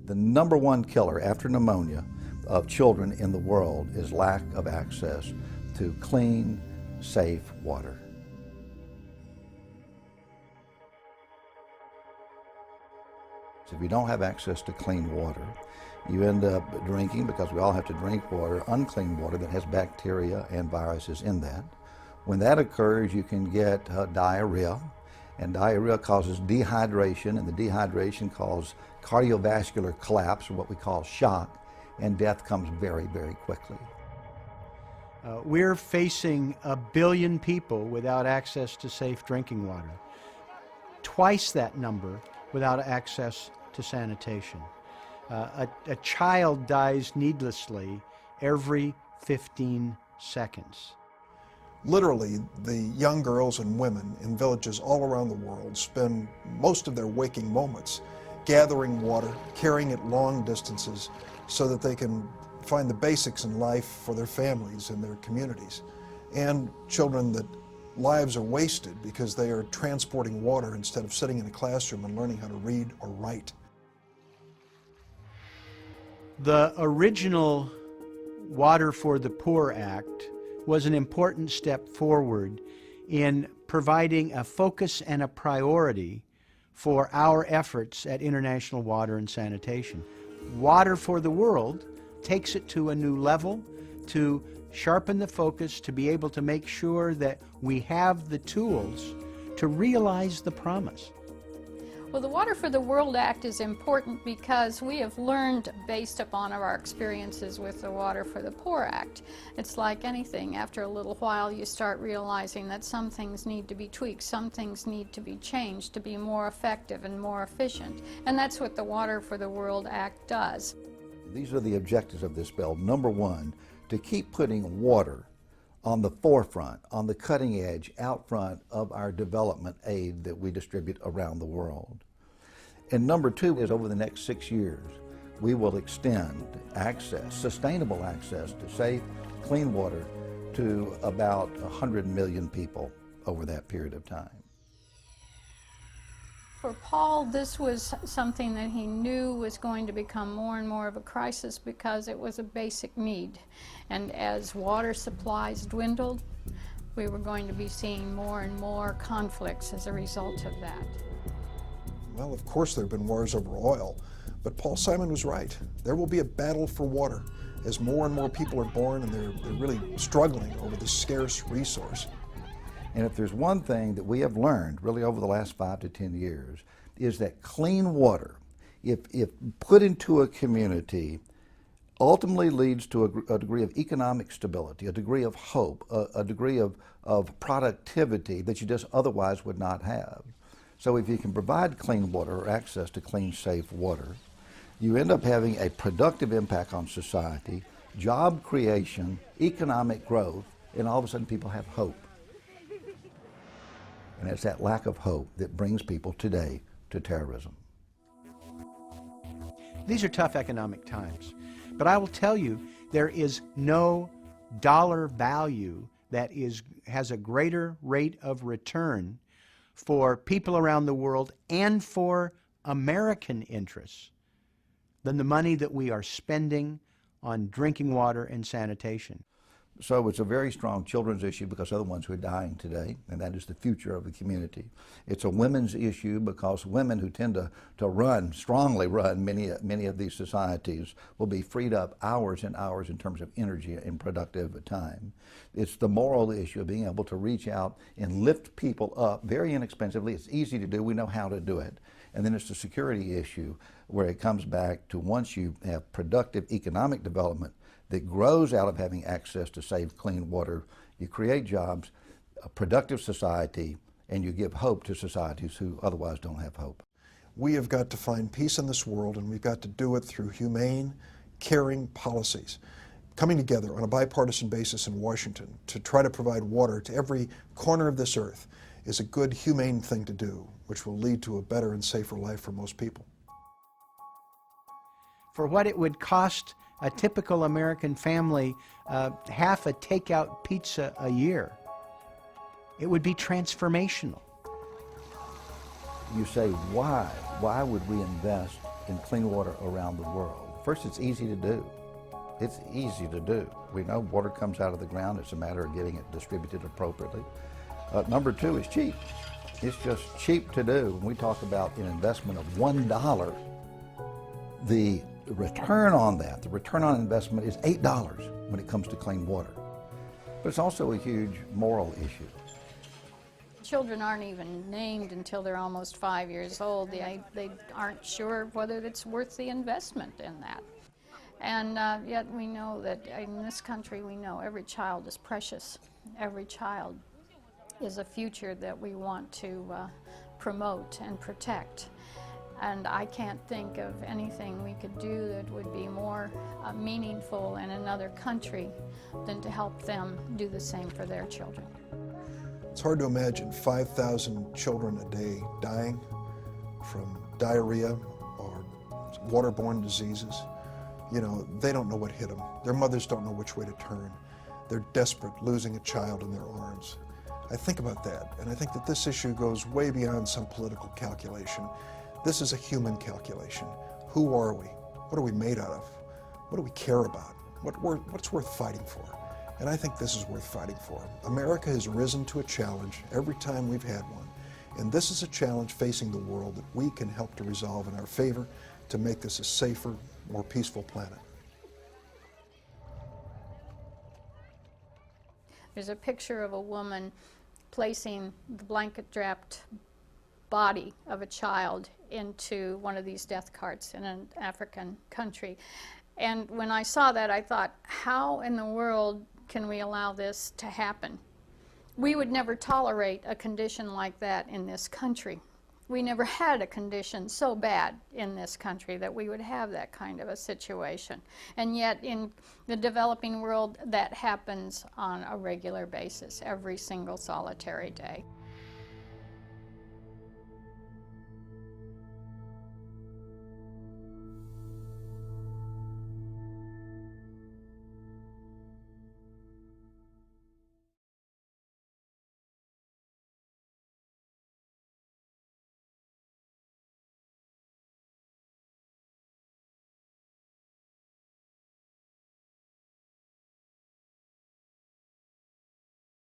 The number one killer after pneumonia of children in the world is lack of access to clean, safe water. So if you don't have access to clean water, you end up drinking, because we all have to drink water, unclean water that has bacteria and viruses in that. When that occurs, you can get diarrhea, and diarrhea causes dehydration, and the dehydration causes cardiovascular collapse, or what we call shock, and death comes very, very quickly. We're facing 1 billion people without access to safe drinking water. Twice that number without access to sanitation. A child dies needlessly every 15 seconds. Literally, the young girls and women in villages all around the world spend most of their waking moments gathering water, carrying it long distances so that they can find the basics in life for their families and their communities. And children that lives are wasted because they are transporting water instead of sitting in a classroom and learning how to read or write. The original Water for the Poor Act was an important step forward in providing a focus and a priority for our efforts at international water and sanitation. Water for the World takes it to a new level to sharpen the focus, to be able to make sure that we have the tools to realize the promise. Well, the Water for the World Act is important because we have learned, based upon our experiences with the Water for the Poor Act, it's like anything. After a little while, you start realizing that some things need to be tweaked, some things need to be changed to be more effective and more efficient. And that's what the Water for the World Act does. These are the objectives of this bill. Number one, to keep putting water on the forefront, on the cutting edge, out front of our development aid that we distribute around the world. And number two is, over the next 6 years, we will extend access, sustainable access to safe, clean water to about 100 million people over that period of time. For Paul, this was something that he knew was going to become more and more of a crisis because it was a basic need. And as water supplies dwindled, we were going to be seeing more and more conflicts as a result of that. Well, of course there have been wars over oil, but Paul Simon was right. There will be a battle for water as more and more people are born and they're really struggling over this scarce resource. And if there's one thing that we have learned really over the last 5 to 10 years, is that clean water, if put into a community, ultimately leads to a degree of economic stability, a degree of hope, a degree of productivity that you just otherwise would not have. So if you can provide clean water or access to clean, safe water, you end up having a productive impact on society, job creation, economic growth, and all of a sudden people have hope. And it's that lack of hope that brings people today to terrorism. These are tough economic times, but I will tell you, there is no dollar value that has a greater rate of return for people around the world and for American interests than the money that we are spending on drinking water and sanitation. So it's a very strong children's issue because they're the ones who are dying today, and that is the future of the community. It's a women's issue because women who tend to strongly run many of these societies will be freed up hours and hours in terms of energy and productive time. It's the moral issue of being able to reach out and lift people up very inexpensively. It's easy to do. We know how to do it. And then it's the security issue where it comes back to, once you have productive economic development that grows out of having access to safe, clean water, you create jobs, a productive society, and you give hope to societies who otherwise don't have hope. We have got to find peace in this world, and we've got to do it through humane, caring policies. Coming together on a bipartisan basis in Washington to try to provide water to every corner of this earth is a good, humane thing to do, which will lead to a better and safer life for most people. For what it would cost a typical American family half a takeout pizza a year, it would be transformational. You say, why? Why would we invest in clean water around the world. First, it's easy to do. It's easy to do. We know water comes out of the ground. It's a matter of getting it distributed appropriately. Number two is cheap. It's just cheap to do. When we talk about an investment of $1, the return on that, the return on investment is $8 when it comes to clean water. But it's also a huge moral issue. Children aren't even named until they're almost 5 years old. They aren't sure whether it's worth the investment in that. And yet we know that in this country, we know every child is precious. Every child is a future that we want to promote and protect. And I can't think of anything we could do that would be more meaningful in another country than to help them do the same for their children. It's hard to imagine 5,000 children a day dying from diarrhea or waterborne diseases. You know, they don't know what hit them. Their mothers don't know which way to turn. They're desperate, losing a child in their arms. I think about that, and I think that this issue goes way beyond some political calculation. This is a human calculation. Who are we? What are we made out of? What do we care about? What's worth fighting for? And I think this is worth fighting for. America has risen to a challenge every time we've had one. And this is a challenge facing the world that we can help to resolve in our favor to make this a safer, more peaceful planet. There's a picture of a woman placing the blanket-wrapped body of a child into one of these death carts in an African country. And when I saw that, I thought, how in the world can we allow this to happen? We would never tolerate a condition like that in this country. We never had a condition so bad in this country that we would have that kind of a situation. And yet in the developing world, that happens on a regular basis, every single solitary day.